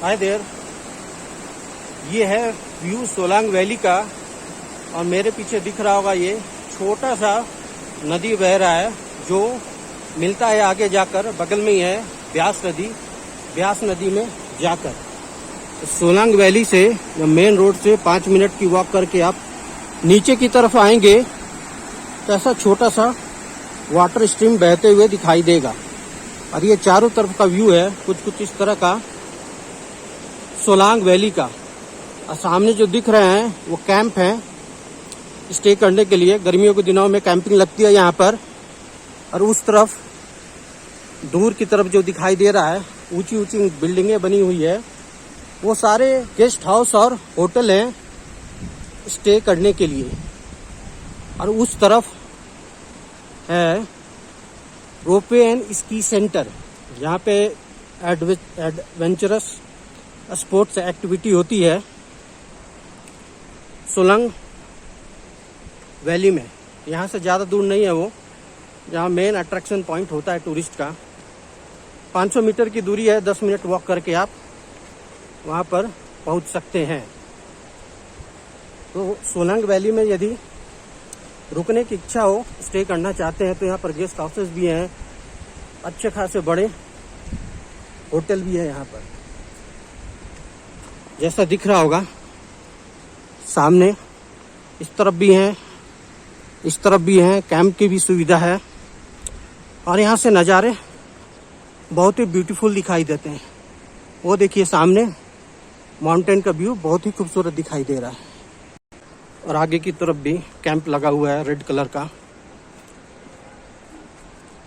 Hi there, ये है view Solang valley का। और मेरे पीछे दिख रहा होगा ये छोटा सा नदी बह रहा है जो मिलता है आगे जाकर, बगल में ही है ब्यास नदी। ब्यास नदी में जाकर सोलांग वैली से या मेन रोड से 5 मिनट की वॉक करके आप नीचे की तरफ आएंगे तो ऐसा छोटा सा वाटर स्ट्रीम बहते हुए दिखाई देगा। और ये चारों तरफ का व्यू है कुछ इस तरह का सोलांग वैली का। और सामने जो दिख रहे हैं वो कैंप है स्टे करने के लिए। गर्मियों के दिनों में कैंपिंग लगती है यहाँ पर। और उस तरफ दूर की तरफ जो दिखाई दे रहा है ऊंची ऊंची बिल्डिंगें बनी हुई है, वो सारे गेस्ट हाउस और होटल हैं स्टे करने के लिए। और उस तरफ है रोपवे एंड स्की सेंटर, यहाँ पे एडवेंचरस स्पोर्ट्स एक्टिविटी होती है सोलांग वैली में। यहाँ से ज़्यादा दूर नहीं है वो, जहाँ मेन अट्रैक्शन पॉइंट होता है टूरिस्ट का। 500 मीटर की दूरी है, 10 मिनट वॉक करके आप वहाँ पर पहुँच सकते हैं। तो सोलांग वैली में यदि रुकने की इच्छा हो, स्टे करना चाहते हैं, तो यहाँ पर गेस्ट हाउसेस भी हैं, अच्छे खासे बड़े होटल भी है यहाँ पर। जैसा दिख रहा होगा सामने, इस तरफ भी हैं, इस तरफ भी हैं, कैंप की भी सुविधा है। और यहाँ से नज़ारे बहुत ही ब्यूटीफुल दिखाई देते हैं। वो देखिए सामने माउंटेन का व्यू बहुत ही खूबसूरत दिखाई दे रहा है। और आगे की तरफ भी कैंप लगा हुआ है रेड कलर का।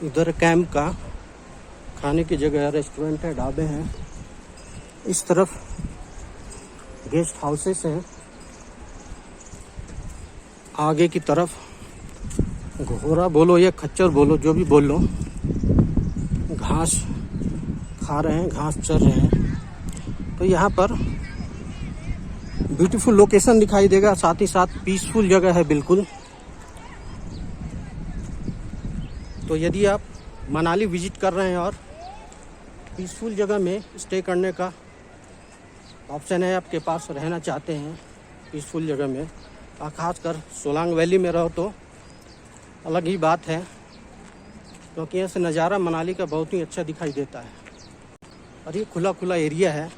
इधर कैंप का खाने की जगह है, रेस्टोरेंट है, ढाबे हैं। इस तरफ गेस्ट हाउसेस हैं। आगे की तरफ घोड़ा बोलो या खच्चर बोलो, जो भी बोल लो, घास खा रहे हैं, घास चर रहे हैं। तो यहाँ पर ब्यूटीफुल लोकेशन दिखाई देगा, साथ ही साथ पीसफुल जगह है बिल्कुल। तो यदि आप मनाली विजिट कर रहे हैं और पीसफुल जगह में स्टे करने का ऑप्शन है आपके पास, रहना चाहते हैं पीसफुल जगह में, और ख़ासकर सोलांग वैली में रहो तो अलग ही बात है, क्योंकि यहाँ से नज़ारा मनाली का बहुत ही अच्छा दिखाई देता है। और ये खुला खुला एरिया है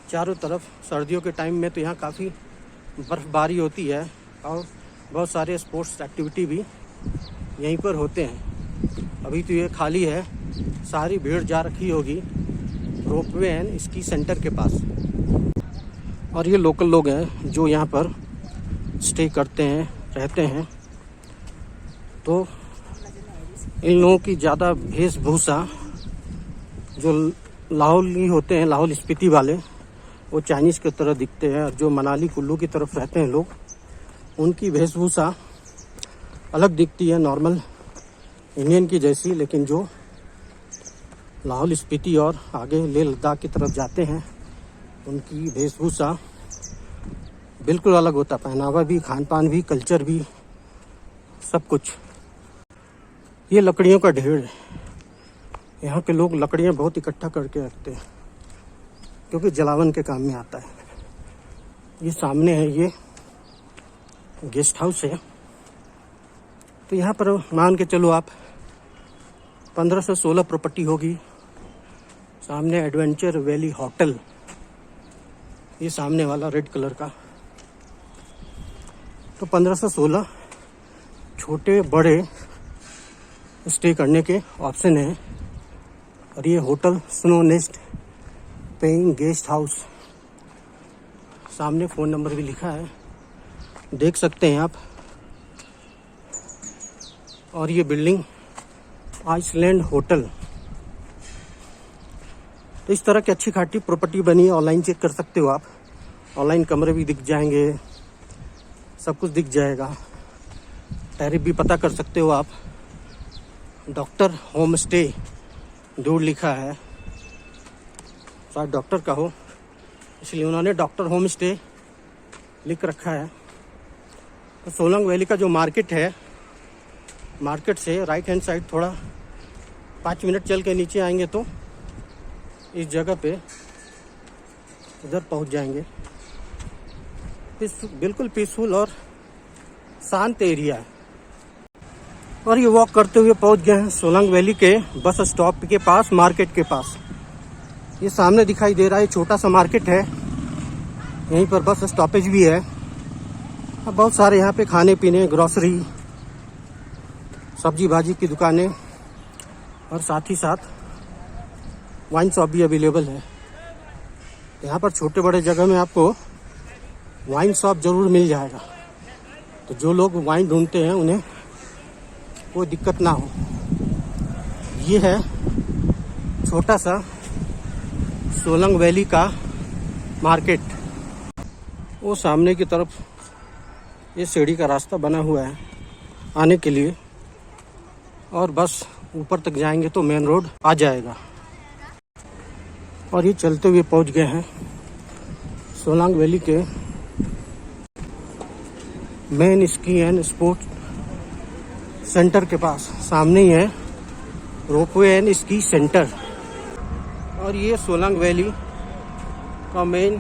चारों तरफ। सर्दियों के टाइम में तो यहाँ काफ़ी बर्फ़बारी होती है और बहुत सारे स्पोर्ट्स एक्टिविटी भी यहीं पर होते हैं। अभी तो ये खाली है, सारी भीड़ जा रखी होगी रोपवे एंड स्की सेंटर के पास। और ये लोकल लोग हैं जो यहाँ पर स्टे करते हैं, रहते हैं। तो इन लोगों की ज़्यादा वेशभूषा, जो लाहौली होते हैं, लाहौल स्पीति वाले, वो चाइनीज़ की तरह दिखते हैं। और जो मनाली कुल्लू की तरफ रहते हैं लोग, उनकी वेशभूषा अलग दिखती है, नॉर्मल इंडियन की जैसी। लेकिन जो लाहौल स्पीति और आगे लेह लद्दाख की तरफ जाते हैं, उनकी वेशभूषा बिल्कुल अलग होता है, पहनावा भी, खान पान भी, कल्चर भी, सब कुछ। ये लकड़ियों का ढेर है। यहाँ के लोग लकड़ियाँ बहुत इकट्ठा करके रखते हैं, क्योंकि जलावन के काम में आता है। ये सामने है, ये गेस्ट हाउस है। तो यहाँ पर मान के चलो आप 15 से 16 प्रॉपर्टी होगी। सामने एडवेंचर वैली होटल, ये सामने वाला रेड कलर का। तो 15 से 16 छोटे बड़े स्टे करने के ऑप्शन हैं। और ये hotel snow nest paying guest house, सामने फ़ोन नंबर भी लिखा है, देख सकते हैं आप। और ये बिल्डिंग आइसलैंड होटल। तो इस तरह की अच्छी खाटी प्रॉपर्टी बनी है, ऑनलाइन चेक कर सकते हो आप। ऑनलाइन कमरे भी दिख जाएंगे, सब कुछ दिख जाएगा। टैरिफ भी पता कर सकते हो आप। डॉक्टर होम स्टे दूर लिखा है, शायद डॉक्टर का हो, इसलिए उन्होंने डॉक्टर होम स्टे लिख रखा है। तो सोलांग वैली का जो मार्केट है, मार्केट से राइट हैंड साइड थोड़ा 5 मिनट चल के नीचे आएंगे तो इस जगह पे इधर पहुंच जाएंगे। बिल्कुल पीसफुल और शांत एरिया है। और ये वॉक करते हुए पहुंच गए हैं सोलंग वैली के बस स्टॉप के पास, मार्केट के पास। ये सामने दिखाई दे रहा है छोटा सा मार्केट है, यहीं पर बस स्टॉपेज भी है। अब बहुत सारे यहाँ पे खाने पीने, ग्रोसरी, सब्जी भाजी की दुकानें और साथ ही साथ वाइन शॉप भी अवेलेबल है। यहाँ पर छोटे बड़े जगह में आपको वाइन शॉप ज़रूर मिल जाएगा, तो जो लोग वाइन ढूंढते हैं उन्हें कोई दिक्कत ना हो। ये है छोटा सा सोलंग वैली का मार्केट। वो सामने की तरफ ये सीढ़ी का रास्ता बना हुआ है आने के लिए, और बस ऊपर तक जाएंगे तो मेन रोड आ जाएगा। और ये चलते हुए पहुंच गए हैं सोलंग वैली के main ski and sport centre के पास। सामने ही है रोपवे एंड स्की सेंटर। और ये सोलंग वैली का मेन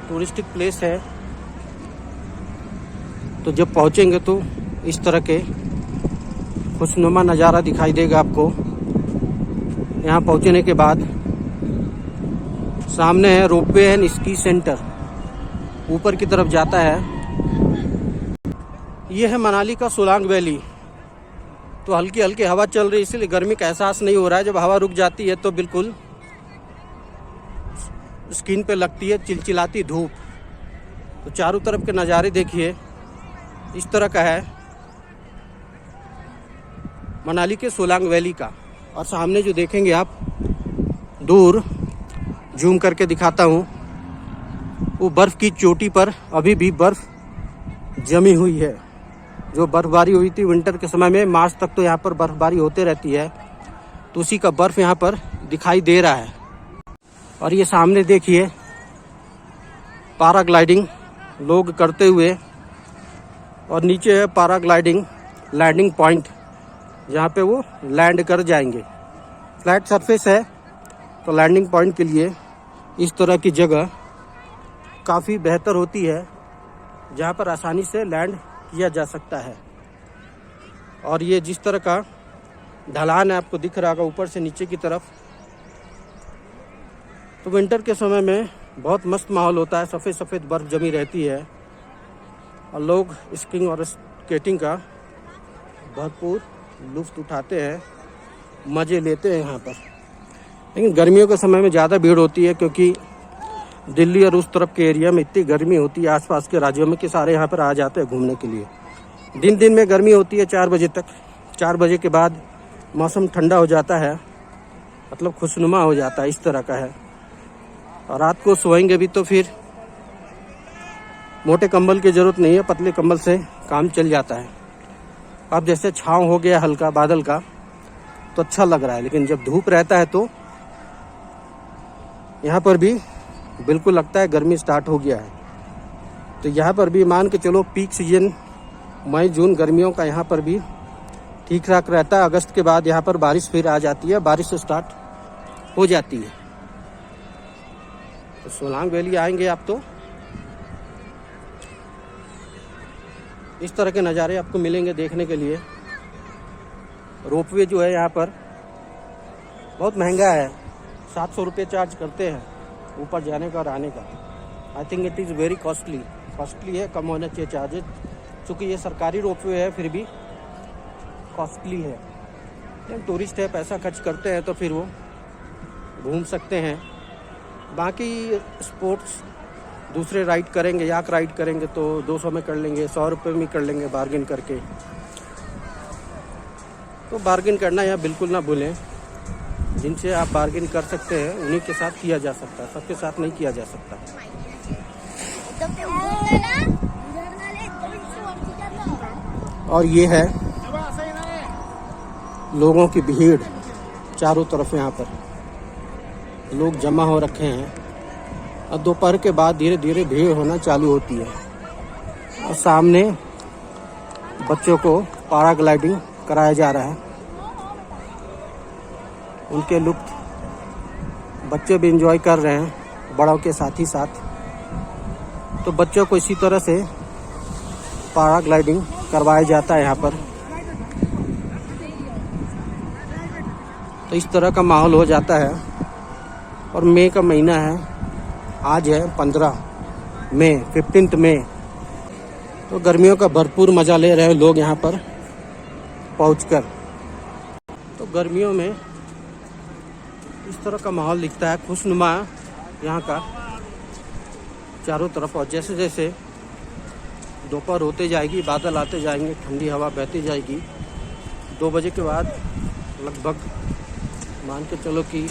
टूरिस्टिक प्लेस है। तो जब पहुंचेंगे तो इस तरह के खुशनुमा नज़ारा दिखाई देगा आपको। यहाँ पहुंचने के बाद सामने है रोपवे एंड स्की सेंटर, ऊपर की तरफ जाता है। ये है मनाली का सोलांग वैली। तो हल्की हल्की हवा चल रही है, इसलिए गर्मी का एहसास नहीं हो रहा है। जब हवा रुक जाती है तो बिल्कुल स्किन पे लगती है चिलचिलाती धूप। तो चारों तरफ के नज़ारे देखिए, इस तरह का है मनाली के सोलांग वैली का। और सामने जो देखेंगे आप, दूर जूम करके दिखाता हूँ, वो बर्फ़ की चोटी पर अभी भी बर्फ़ जमी हुई है। जो बर्फबारी हुई थी विंटर के समय में, मार्च तक तो यहाँ पर बर्फबारी होते रहती है, तो उसी का बर्फ़ यहाँ पर दिखाई दे रहा है। और ये सामने देखिए पैराग्लाइडिंग लोग करते हुए, और नीचे है पैराग्लाइडिंग लैंडिंग पॉइंट, जहाँ पे वो लैंड कर जाएंगे। फ्लैट सरफेस है तो लैंडिंग पॉइंट के लिए इस तरह की जगह काफ़ी बेहतर होती है, जहाँ पर आसानी से लैंड किया जा सकता है। और ये जिस तरह का ढलान है आपको दिख रहा होगा ऊपर से नीचे की तरफ, तो विंटर के समय में बहुत मस्त माहौल होता है। सफ़ेद सफ़ेद बर्फ़ जमी रहती है और लोग स्कीइंग और स्केटिंग का भरपूर लुत्फ़ उठाते हैं, मज़े लेते हैं यहाँ पर। लेकिन गर्मियों के समय में ज़्यादा भीड़ होती है, क्योंकि दिल्ली और उस तरफ के एरिया में इतनी गर्मी होती है, आसपास के राज्यों में, कि सारे यहाँ पर आ जाते हैं घूमने के लिए। दिन में गर्मी होती है 4 बजे तक। 4 बजे के बाद मौसम ठंडा हो जाता है, मतलब खुशनुमा हो जाता है, इस तरह का है। और रात को सोएंगे भी तो फिर मोटे कंबल की ज़रूरत नहीं है, पतले कंबल से काम चल जाता है। अब जैसे छाँव हो गया हल्का बादल का तो अच्छा लग रहा है, लेकिन जब धूप रहता है तो यहाँ पर भी बिल्कुल लगता है गर्मी स्टार्ट हो गया है। तो यहाँ पर भी मान के चलो पीक सीजन मई जून गर्मियों का यहाँ पर भी ठीक ठाक रहता है। अगस्त के बाद यहाँ पर बारिश फिर आ जाती है, बारिश स्टार्ट हो जाती है। तो सोलांग वैली आएंगे आप तो इस तरह के नज़ारे आपको मिलेंगे देखने के लिए। रोपवे जो है यहाँ पर बहुत महंगा है, 700 रुपये चार्ज करते हैं ऊपर जाने का और आने का। I think it is very costly है, कम होना चाहिए चार्जेज। चूँकि ये सरकारी रोपवे है फिर भी कॉस्टली है। लेकिन टूरिस्ट है, पैसा खर्च करते हैं तो फिर वो घूम सकते हैं। बाकी स्पोर्ट्स दूसरे राइड करेंगे, याक राइड करेंगे तो 200 में कर लेंगे, 100 रुपये में कर लेंगे बार्गिन करके। तो बार्गिन करना यहाँ बिल्कुल ना भूलें। जिनसे आप बार्गिन कर सकते हैं उन्हीं के साथ किया जा सकता है, सबके साथ नहीं किया जा सकता। और ये है लोगों की भीड़, चारों तरफ यहाँ पर लोग जमा हो रखे हैं। और दोपहर के बाद धीरे धीरे भीड़ होना चालू होती है। और सामने बच्चों को पैराग्लाइडिंग कराया जा रहा है। उनके लुत्फ बच्चे भी एंजॉय कर रहे हैं, बड़ों के साथ ही साथ। तो बच्चों को इसी तरह से पैराग्लाइडिंग करवाया जाता है यहाँ पर। तो इस तरह का माहौल हो जाता है। और मई का महीना है, आज है 15 मई, 15 मई। तो गर्मियों का भरपूर मज़ा ले रहे हैं लोग यहाँ पर पहुँचकर। तो गर्मियों में इस तरह का माहौल दिखता है, खुशनुमा यहाँ का चारों तरफ। और जैसे जैसे दोपहर होते जाएगी, बादल आते जाएंगे, ठंडी हवा बहती जाएगी, 2 बजे के बाद लगभग मान के चलो कि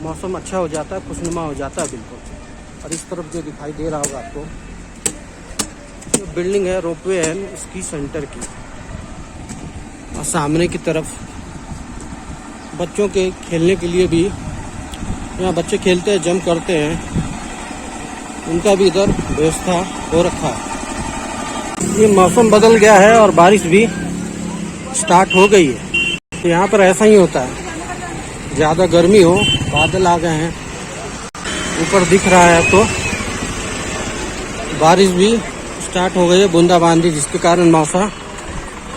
मौसम अच्छा हो जाता है, खुशनुमा हो जाता है बिल्कुल। और इस तरफ जो दिखाई दे रहा होगा आपको, जो बिल्डिंग है रोपवे है स्की सेंटर की। और सामने की तरफ बच्चों के खेलने के लिए भी, यहाँ बच्चे खेलते हैं, जंप करते हैं, उनका भी इधर व्यवस्था हो रखा है। ये मौसम बदल गया है और बारिश भी स्टार्ट हो गई है। तो यहाँ पर ऐसा ही होता है, ज़्यादा गर्मी हो, बादल आ गए हैं, ऊपर दिख रहा है तो बारिश भी स्टार्ट हो गई है, बूंदाबांदी, जिसके कारण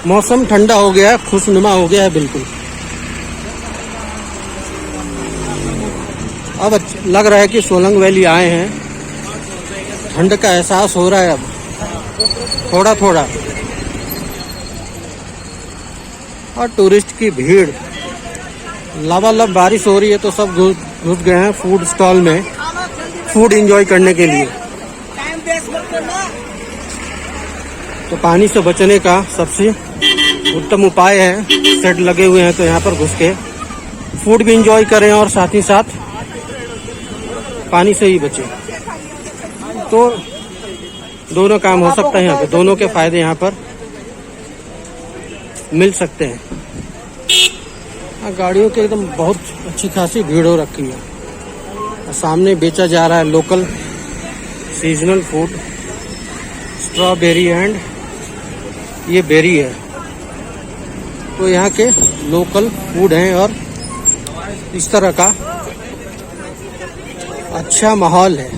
मौसम ठंडा हो गया है, खुशनुमा हो गया है बिल्कुल। अब लग रहा है कि सोलंग वैली आए हैं, ठंड का एहसास हो रहा है अब थोड़ा थोड़ा। और टूरिस्ट की भीड़, लबालब बारिश हो रही है तो सब घुस गए हैं फूड स्टॉल में, फूड एंजॉय करने के लिए। तो पानी से बचने का सबसे उत्तम उपाय है, शेड लगे हुए हैं तो यहाँ पर घुस के फूड भी एंजॉय करें और साथ ही साथ पानी से ही बचें। तो दोनों काम हो सकता है यहाँ पे, दोनों के फायदे यहाँ पर मिल सकते हैं। गाड़ियों के एकदम बहुत अच्छी खासी भीड़ हो रखी है। सामने बेचा जा रहा है local seasonal food, strawberry and ये बेरी है। तो यहाँ के लोकल फूड हैं और इस तरह का अच्छा माहौल है।